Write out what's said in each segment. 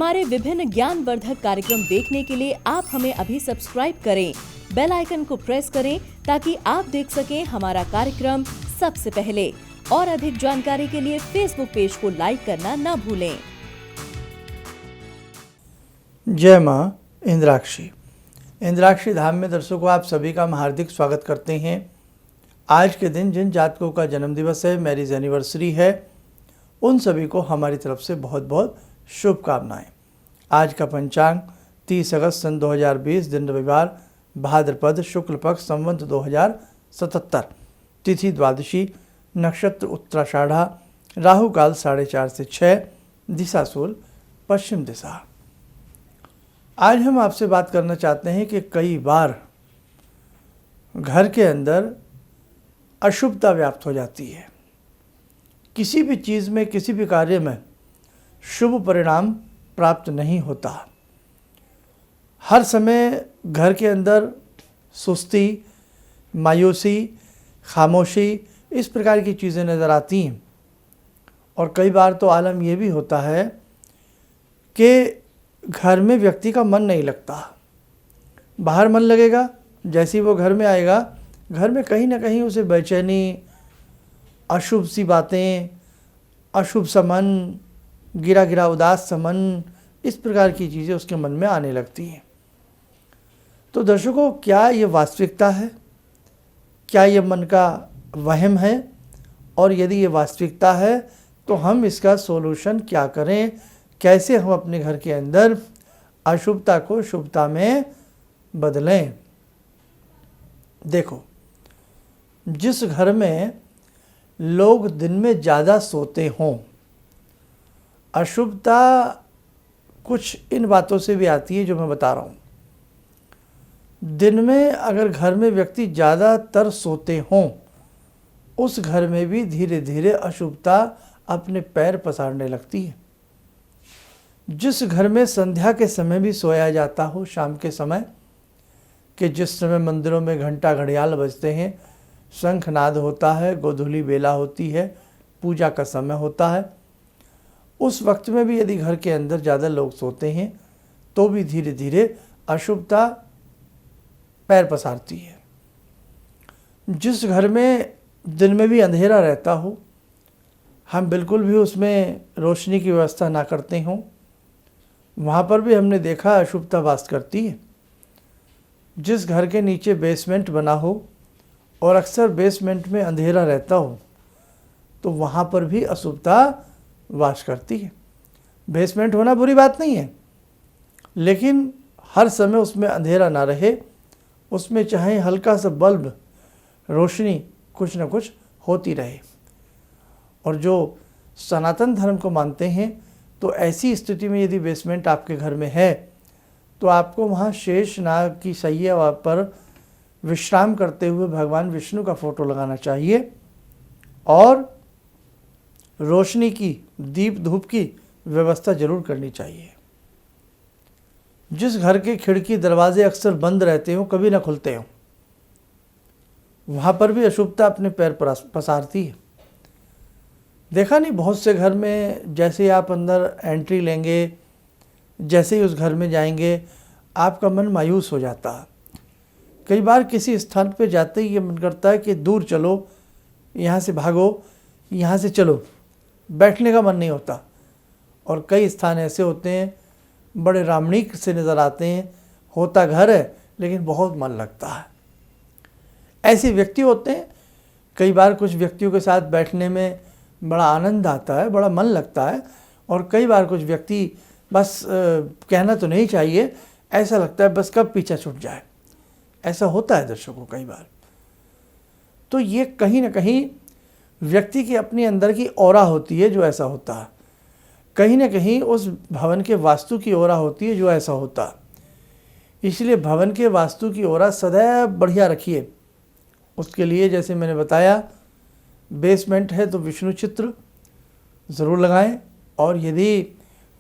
हमारे विभिन्न ज्ञानवर्धक कार्यक्रम देखने के लिए आप हमें अभी सब्सक्राइब करें, बेल आइकन को प्रेस करें ताकि आप देख सकें हमारा कार्यक्रम सबसे पहले। और अधिक जानकारी के लिए फेसबुक पेज को लाइक करना न भूलें। जय माँ इंद्राक्षी। इंद्राक्षी धाम में दर्शकों आप सभी का हम हार्दिक स्वागत करते हैं। आज के दिन जिन जातकों का जन्म दिवस है, मैरिज एनिवर्सरी है, उन सभी को हमारी तरफ से बहुत बहुत शुभकामनाएं। आज का पंचांग 30 अगस्त सन 2020, दिन रविवार, भाद्रपद शुक्ल पक्ष, संवत 2077, तिथि द्वादशी, नक्षत्र उत्तराषाढ़ा, राहु काल 4:30 से 6, दिशा सूल पश्चिम दिशा। आज हम आपसे बात करना चाहते हैं कि कई बार घर के अंदर अशुभता व्याप्त हो जाती है। किसी भी चीज़ में, किसी भी कार्य में शुभ परिणाम प्राप्त नहीं होता। हर समय घर के अंदर सुस्ती, मायूसी, खामोशी, इस प्रकार की चीज़ें नज़र आती हैं। और कई बार तो आलम ये भी होता है कि घर में व्यक्ति का मन नहीं लगता। बाहर मन लगेगा, जैसे ही वो घर में आएगा, घर में कहीं ना कहीं उसे बेचैनी, अशुभ सी बातें, अशुभ सा मन, गिरा गिरा उदास सा मन, इस प्रकार की चीज़ें उसके मन में आने लगती हैं। तो दर्शकों, क्या ये वास्तविकता है? क्या ये मन का वहम है? और यदि ये वास्तविकता है तो हम इसका सॉल्यूशन क्या करें? कैसे हम अपने घर के अंदर अशुभता को शुभता में बदलें? देखो, जिस घर में लोग दिन में ज़्यादा सोते हों, अशुभता कुछ इन बातों से भी आती है जो मैं बता रहा हूँ। दिन में अगर घर में व्यक्ति ज़्यादातर सोते हों, उस घर में भी धीरे धीरे अशुभता अपने पैर पसारने लगती है। जिस घर में संध्या के समय भी सोया जाता हो, शाम के समय, कि जिस समय मंदिरों में घंटा घड़ियाल बजते हैं, शंखनाद होता है, गोधूली बेला होती है, पूजा का समय होता है, उस वक्त में भी यदि घर के अंदर ज़्यादा लोग सोते हैं तो भी धीरे धीरे अशुभता पैर पसारती है। जिस घर में दिन में भी अंधेरा रहता हो, हम बिल्कुल भी उसमें रोशनी की व्यवस्था ना करते हों, वहाँ पर भी हमने देखा अशुभता वास करती है। जिस घर के नीचे बेसमेंट बना हो और अक्सर बेसमेंट में अंधेरा रहता हो, तो वहाँ पर भी अशुभता वास करती है। बेसमेंट होना बुरी बात नहीं है, लेकिन हर समय उसमें अंधेरा ना रहे, उसमें चाहे हल्का सा बल्ब रोशनी कुछ न कुछ होती रहे। और जो सनातन धर्म को मानते हैं, तो ऐसी स्थिति में यदि बेसमेंट आपके घर में है तो आपको वहाँ शेष नाग की सैया पर विश्राम करते हुए भगवान विष्णु का फोटो लगाना चाहिए और रोशनी की, दीप धूप की व्यवस्था जरूर करनी चाहिए। जिस घर के खिड़की दरवाजे अक्सर बंद रहते हो, कभी ना खुलते हो, वहाँ पर भी अशुभता अपने पैर पसारती है। देखा नहीं, बहुत से घर में जैसे ही आप अंदर एंट्री लेंगे, जैसे ही उस घर में जाएंगे, आपका मन मायूस हो जाता है। कई बार किसी स्थान पे जाते ही ये मन करता है कि दूर चलो, यहाँ से भागो, यहाँ से चलो, बैठने का मन नहीं होता। और कई स्थान ऐसे होते हैं, बड़े रामणीक से नज़र आते हैं, होता घर है लेकिन बहुत मन लगता है। ऐसे व्यक्ति होते हैं। कई बार कुछ व्यक्तियों के साथ बैठने में बड़ा आनंद आता है, बड़ा मन लगता है, और कई बार कुछ व्यक्ति बस कहना तो नहीं चाहिए, ऐसा लगता है बस कब पीछा छूट जाए। ऐसा होता है दर्शकों कई बार। तो ये कहीं ना कहीं व्यक्ति की अपनी अंदर की ऑरा होती है जो ऐसा होता है, कहीं ना कहीं उस भवन के वास्तु की ऑरा होती है जो ऐसा होता है। इसलिए भवन के वास्तु की ऑरा सदैव बढ़िया रखिए। उसके लिए जैसे मैंने बताया, बेसमेंट है तो विष्णु चित्र ज़रूर लगाएं, और यदि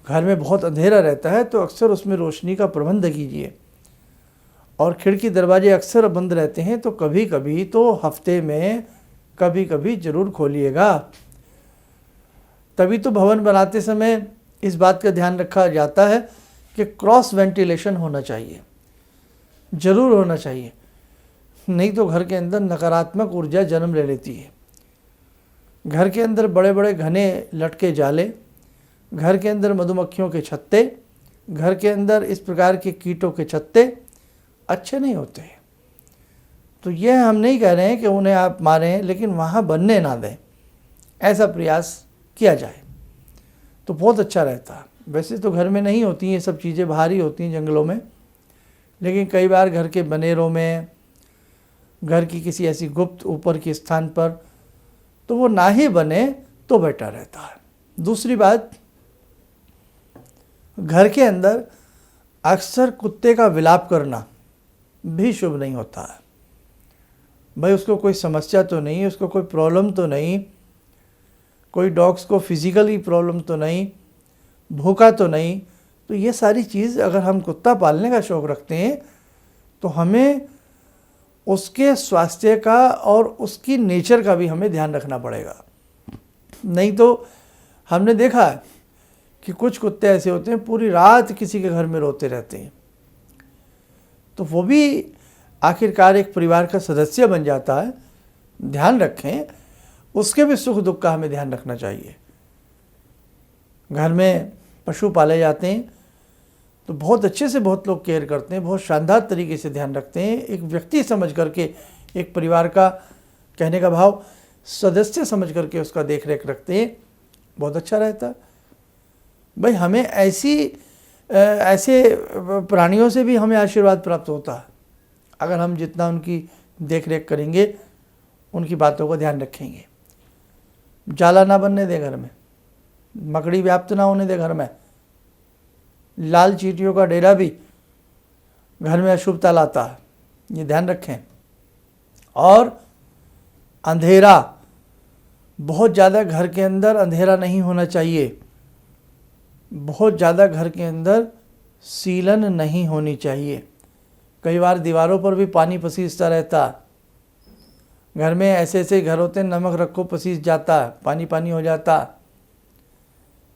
घर में बहुत अंधेरा रहता है तो अक्सर उसमें रोशनी का प्रबंध कीजिए। और खिड़की दरवाजे अक्सर बंद रहते हैं तो कभी कभी तो हफ्ते में कभी कभी ज़रूर खोलिएगा। तभी तो भवन बनाते समय इस बात का ध्यान रखा जाता है कि क्रॉस वेंटिलेशन होना चाहिए, ज़रूर होना चाहिए, नहीं तो घर के अंदर नकारात्मक ऊर्जा जन्म ले लेती है। घर के अंदर बड़े बड़े घने लटके जाले, घर के अंदर मधुमक्खियों के छत्ते, घर के अंदर इस प्रकार के कीटों के छत्ते अच्छे नहीं होते हैं। तो यह हम नहीं कह रहे हैं कि उन्हें आप मारें, लेकिन वहाँ बनने ना दें, ऐसा प्रयास किया जाए तो बहुत अच्छा रहता है। वैसे तो घर में नहीं होती ये सब चीज़ें, बाहर ही होती हैं जंगलों में, लेकिन कई बार घर के बनेरों में, घर की किसी ऐसी गुप्त ऊपर के स्थान पर, तो वो ना ही बने तो बेटर रहता है। दूसरी बात, घर के अंदर अक्सर कुत्ते का विलाप करना भी शुभ नहीं होता है। भाई उसको कोई समस्या तो नहीं, उसको कोई प्रॉब्लम तो नहीं, कोई डॉग्स को फिजिकली प्रॉब्लम तो नहीं, भूखा तो नहीं, तो ये सारी चीज़ अगर हम कुत्ता पालने का शौक़ रखते हैं तो हमें उसके स्वास्थ्य का और उसकी नेचर का भी हमें ध्यान रखना पड़ेगा। नहीं तो हमने देखा है कि कुछ कुत्ते ऐसे होते हैं पूरी रात किसी के घर में रोते रहते हैं, तो वो भी आखिरकार एक परिवार का सदस्य बन जाता है। ध्यान रखें, उसके भी सुख दुख का हमें ध्यान रखना चाहिए। घर में पशु पाले जाते हैं तो बहुत अच्छे से बहुत लोग केयर करते हैं, बहुत शानदार तरीके से ध्यान रखते हैं, एक व्यक्ति समझ करके, एक परिवार का, कहने का भाव सदस्य समझ करके उसका देख रेख रखते हैं, बहुत अच्छा रहता है। भाई हमें ऐसे प्राणियों से भी हमें आशीर्वाद प्राप्त होता है अगर हम जितना उनकी देख रेख करेंगे, उनकी बातों का ध्यान रखेंगे। जाला ना बनने दे घर में, मकड़ी व्याप्त ना होने दे घर में, लाल चींटियों का डेरा भी घर में अशुभता लाता है, ये ध्यान रखें। और अंधेरा, बहुत ज़्यादा घर के अंदर अंधेरा नहीं होना चाहिए, बहुत ज़्यादा घर के अंदर सीलन नहीं होनी चाहिए। कई बार दीवारों पर भी पानी पसीजता रहता, घर में ऐसे ऐसे घर होते हैं, नमक रखो पसीज जाता, पानी पानी हो जाता,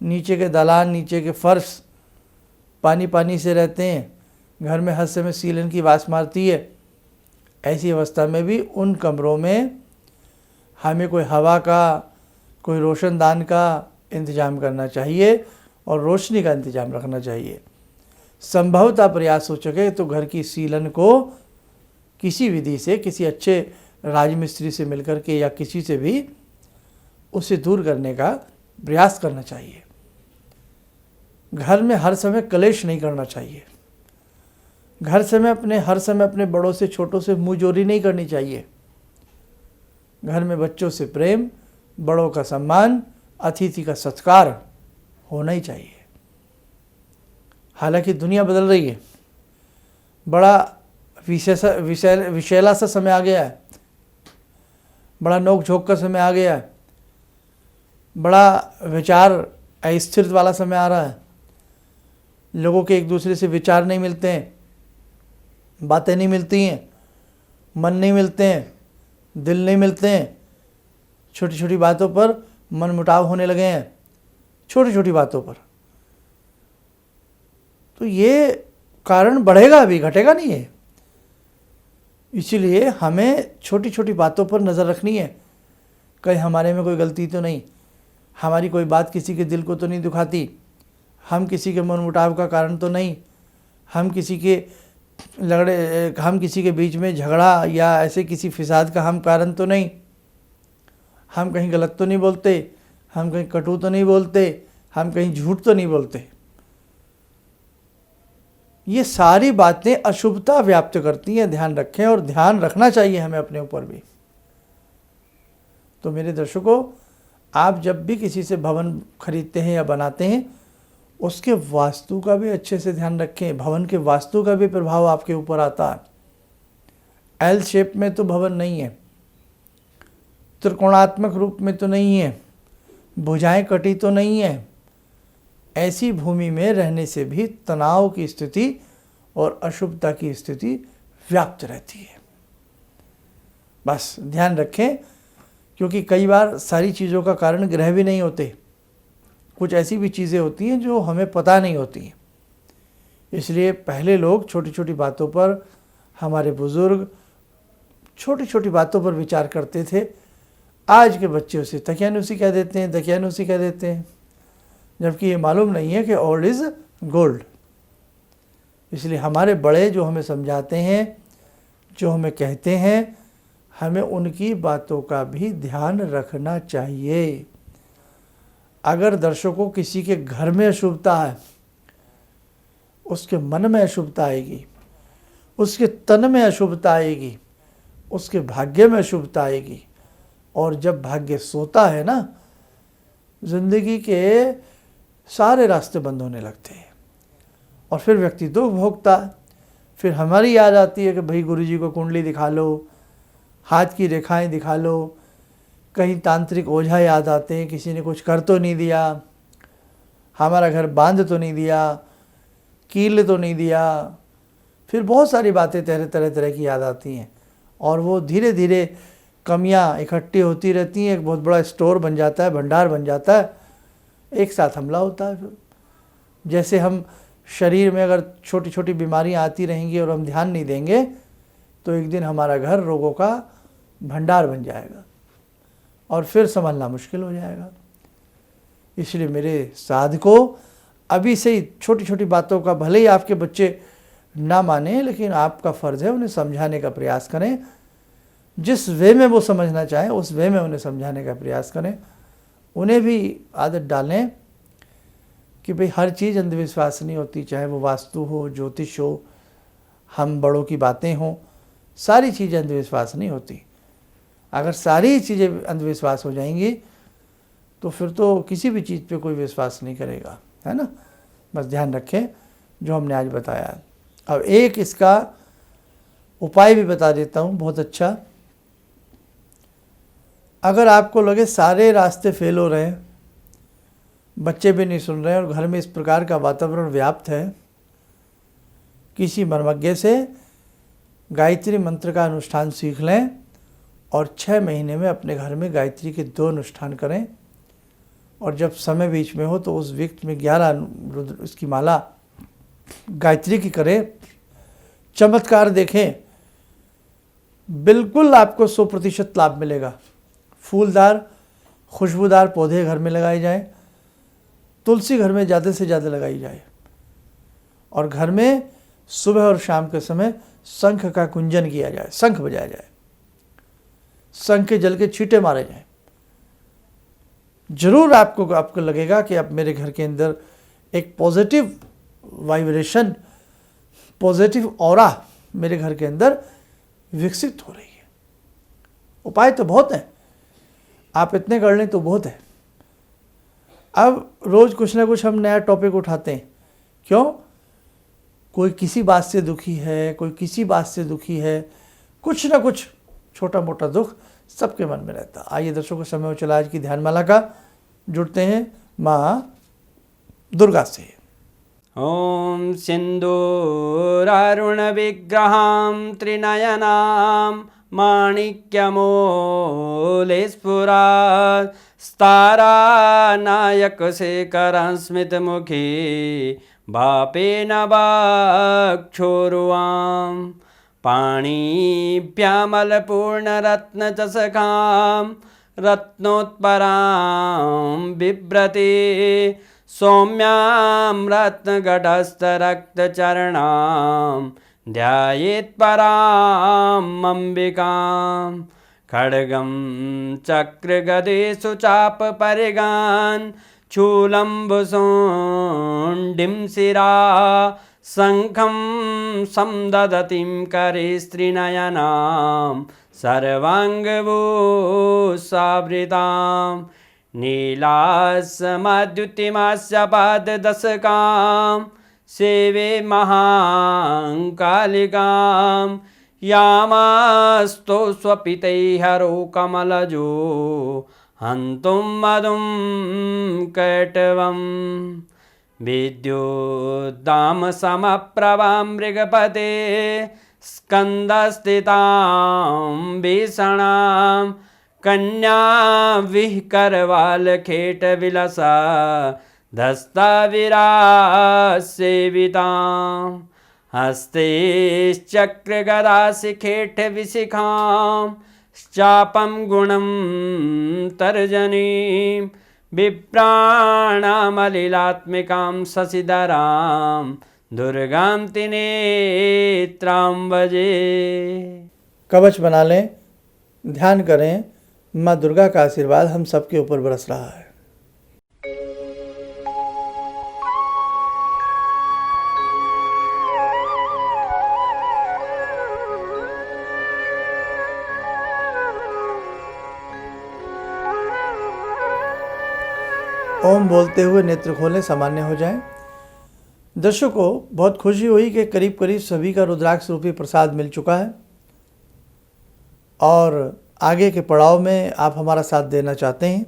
नीचे के दलान, नीचे के फर्श पानी पानी से रहते हैं, घर में हर समय सीलन की वास मारती है। ऐसी अवस्था में भी उन कमरों में हमें कोई हवा का, कोई रोशनदान का इंतज़ाम करना चाहिए और रोशनी का इंतज़ाम रखना चाहिए। संभवतः प्रयास हो सके तो घर की सीलन को किसी विधि से, किसी अच्छे राजमिस्त्री से मिलकर के या किसी से भी उसे दूर करने का प्रयास करना चाहिए। घर में हर समय कलेश नहीं करना चाहिए, हर समय अपने बड़ों से, छोटों से मुंहजोरी नहीं करनी चाहिए। घर में बच्चों से प्रेम, बड़ों का सम्मान, अतिथि का सत्कार होना ही चाहिए। हालांकि दुनिया बदल रही है, बड़ा विषैला सा समय आ गया है, बड़ा नोक झोंक का समय आ गया है, बड़ा विचार अस्थिर वाला समय आ रहा है। लोगों के एक दूसरे से विचार नहीं मिलते हैं, बातें नहीं मिलती हैं, मन नहीं मिलते हैं, दिल नहीं मिलते हैं। छोटी छोटी बातों पर मनमुटाव होने लगे हैं, छोटी छोटी बातों पर। तो ये कारण बढ़ेगा, अभी घटेगा नहीं है। इसीलिए हमें छोटी छोटी बातों पर नज़र रखनी है। कहीं हमारे में कोई गलती तो नहीं, हमारी कोई बात किसी के दिल को तो नहीं दुखाती, हम किसी के मनमुटाव का कारण तो नहीं, हम किसी के बीच में झगड़ा या ऐसे किसी फिसाद का हम कारण तो नहीं, हम कहीं गलत तो नहीं बोलते, हम कहीं कटु तो नहीं बोलते, हम कहीं झूठ तो नहीं बोलते। ये सारी बातें अशुभता व्याप्त करती हैं, ध्यान रखें, और ध्यान रखना चाहिए हमें अपने ऊपर भी। तो मेरे दर्शकों, आप जब भी किसी से भवन खरीदते हैं या बनाते हैं, उसके वास्तु का भी अच्छे से ध्यान रखें। भवन के वास्तु का भी प्रभाव आपके ऊपर आता है। एल शेप में तो भवन नहीं है, त्रिकोणात्मक रूप में तो नहीं है, भुजाएं कटी तो नहीं है। ऐसी भूमि में रहने से भी तनाव की स्थिति और अशुभता की स्थिति व्याप्त रहती है। बस ध्यान रखें, क्योंकि कई बार सारी चीज़ों का कारण ग्रह भी नहीं होते, कुछ ऐसी भी चीज़ें होती हैं जो हमें पता नहीं होती हैं। इसलिए पहले लोग छोटी छोटी बातों पर, हमारे बुज़ुर्ग छोटी छोटी बातों पर विचार करते थे। आज के बच्चे उसे तकियानुसी कह देते हैं, दकियानुसी कह देते हैं, जबकि ये मालूम नहीं है कि ओल्ड इज़ गोल्ड। इसलिए हमारे बड़े जो हमें समझाते हैं, जो हमें कहते हैं, हमें उनकी बातों का भी ध्यान रखना चाहिए। अगर दर्शकों किसी के घर में अशुभता है, उसके मन में अशुभता आएगी, उसके तन में अशुभता आएगी, उसके भाग्य में अशुभता आएगी। और जब भाग्य सोता है ना, जिंदगी के सारे रास्ते बंद होने लगते हैं और फिर व्यक्ति दुख भोगता है। फिर हमारी याद आती है कि भाई गुरुजी को कुंडली दिखा लो, हाथ की रेखाएं दिखा लो, कहीं तांत्रिक ओझा याद आते हैं, किसी ने कुछ कर तो नहीं दिया, हमारा घर बांध तो नहीं दिया, कील तो नहीं दिया। फिर बहुत सारी बातें तरह की याद आती हैं और वो धीरे धीरे कमियां इकट्ठी होती रहती हैं। एक बहुत बड़ा स्टोर बन जाता है, भंडार बन जाता है, एक साथ हमला होता है। फिर जैसे हम शरीर में अगर छोटी छोटी बीमारियां आती रहेंगी और हम ध्यान नहीं देंगे तो एक दिन हमारा घर रोगों का भंडार बन जाएगा और फिर संभलना मुश्किल हो जाएगा। इसलिए मेरे साधकों, अभी से ही छोटी छोटी बातों का भले ही आपके बच्चे ना माने, लेकिन आपका फ़र्ज़ है उन्हें समझाने का प्रयास करें। जिस वे में वो समझना चाहें उस वे में उन्हें समझाने का प्रयास करें। उन्हें भी आदत डालें कि भाई हर चीज़ अंधविश्वास नहीं होती, चाहे वो वास्तु हो, ज्योतिष हो, हम बड़ों की बातें हों, सारी चीज़ें अंधविश्वास नहीं होती। अगर सारी चीज़ें अंधविश्वास हो जाएंगी तो फिर तो किसी भी चीज़ पे कोई विश्वास नहीं करेगा, है ना। बस ध्यान रखें जो हमने आज बताया। अब एक इसका उपाय भी बता देता हूँ, बहुत अच्छा। अगर आपको लगे सारे रास्ते फेल हो रहे हैं, बच्चे भी नहीं सुन रहे हैं और घर में इस प्रकार का वातावरण व्याप्त है, किसी मर्मज्ञ से गायत्री मंत्र का अनुष्ठान सीख लें और 6 महीने में अपने घर में गायत्री के 2 अनुष्ठान करें। और जब समय बीच में हो तो उस व्यक्ति में 11 उसकी माला गायत्री की करें। चमत्कार देखें, बिल्कुल आपको 100% लाभ मिलेगा। फूलदार खुशबूदार पौधे घर में लगाए जाएं, तुलसी घर में ज़्यादा से ज़्यादा लगाई जाए और घर में सुबह और शाम के समय शंख का कुंजन किया जाए, शंख बजाया जाए, शंख के जल के छींटे मारे जाएं। जरूर आपको लगेगा कि अब मेरे घर के अंदर एक पॉजिटिव वाइब्रेशन, पॉजिटिव ऑरा मेरे घर के अंदर विकसित हो रही है। उपाय तो बहुत हैं, आप इतने कर लें तो बहुत है। अब रोज़ कुछ ना कुछ हम नया टॉपिक उठाते हैं। क्यों? कोई किसी बात से दुखी है, कोई किसी बात से दुखी है, कुछ ना कुछ छोटा मोटा दुख सबके मन में रहता। आइए दर्शकों, समय हो चला आज की ध्यानमाला का। जुड़ते हैं माँ दुर्गा से। ॐ सिन्दूरारुणविग्रहां त्रिनयनां माणिक्यमूलस्फुरात् स्तारानायकशेखरं स्मितमुखी भापेन वक्षोरुवां पाणिभ्यामलपूर्णरत्नचषकां रत्नोत्परां बिभ्रति सौम्यां रत्नगटस्थरक्तचरणां ध्यायेत् पराम् अम्बिकां खड्गं चक्रगदेषु चापपरिगान् शूलम्बुशुण्डिं शिरा शङ्खं समदधतीं करे स्त्रीनयनां सर्वाङ्गभूषावृतां नीलासमद्युतिमास्य पाददशकां सेवे महाकालिकां यामास्तो स्वपितैहरो कमलजो हन्तुं मधुं कैटवं विद्युद्दामसमप्रभां मृगपते स्कन्दस्थितां भीषणां कन्या विह करवाल खेट विलसा धस्ता विराज सेवितां हस्ते चक्र गदा शिखेठ विशिखां चापम गुणम तर्जनीं विप्राणामलिलात्मिकां शशिधरां दुर्गां त्रिनेत्रां भजे। कवच बना लें, ध्यान करें, माँ दुर्गा का आशीर्वाद हम सबके ऊपर बरस रहा है। ओम बोलते हुए नेत्र खोलें, सामान्य हो जाएं। दर्शकों, बहुत खुशी हुई कि करीब करीब सभी का रुद्राक्ष रूपी प्रसाद मिल चुका है और आगे के पड़ाव में आप हमारा साथ देना चाहते हैं।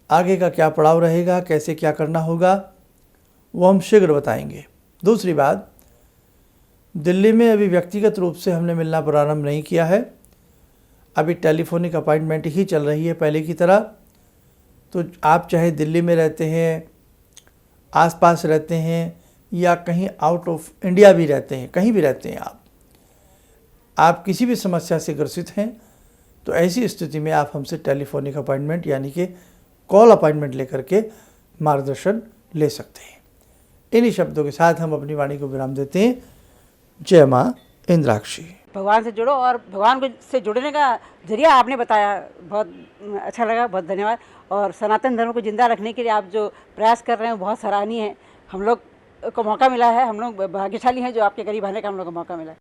आगे का क्या पड़ाव रहेगा, कैसे क्या करना होगा, वो हम शीघ्र बताएंगे। दूसरी बात, दिल्ली में अभी व्यक्तिगत रूप से हमने मिलना प्रारंभ नहीं किया है। अभी टेलीफोनिक अपॉइंटमेंट ही चल रही है पहले की तरह। तो आप चाहे दिल्ली में रहते हैं, आसपास रहते हैं या कहीं आउट ऑफ इंडिया भी रहते हैं, कहीं भी रहते हैं आप किसी भी समस्या से ग्रसित हैं, तो ऐसी स्थिति में आप हमसे टेलीफोनिक अपॉइंटमेंट यानी कि कॉल अपॉइंटमेंट लेकर के मार्गदर्शन ले सकते हैं। इन्हीं शब्दों के साथ हम अपनी वाणी को विराम देते हैं। जय माँ इंद्राक्षी। भगवान से जुड़ो और भगवान को से जुड़ने का जरिया आपने बताया, बहुत अच्छा लगा, बहुत धन्यवाद। और सनातन धर्म को जिंदा रखने के लिए आप जो प्रयास कर रहे हैं बहुत सराहनीय है। हम लोग को मौका मिला है, हम लोग भाग्यशाली हैं जो आपके करीब आने का हम लोग को मौका मिला है।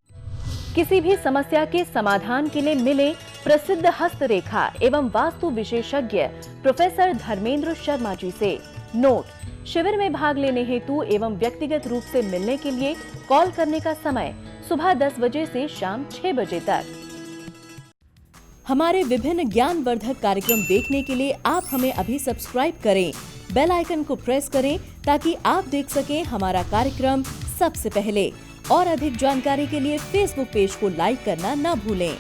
किसी भी समस्या के समाधान के लिए मिले प्रसिद्ध हस्तरेखा एवं वास्तु विशेषज्ञ प्रोफेसर धर्मेंद्र शर्मा जी से। नोट: शिविर में भाग लेने हेतु एवं व्यक्तिगत रूप से मिलने के लिए कॉल करने का समय सुबह 10 बजे से शाम 6 बजे तक। हमारे विभिन्न ज्ञानवर्धक कार्यक्रम देखने के लिए आप हमें अभी सब्सक्राइब करें, बेल आइकन को प्रेस करें ताकि आप देख सकें हमारा कार्यक्रम सबसे पहले। और अधिक जानकारी के लिए फेसबुक पेज को लाइक करना न भूलें।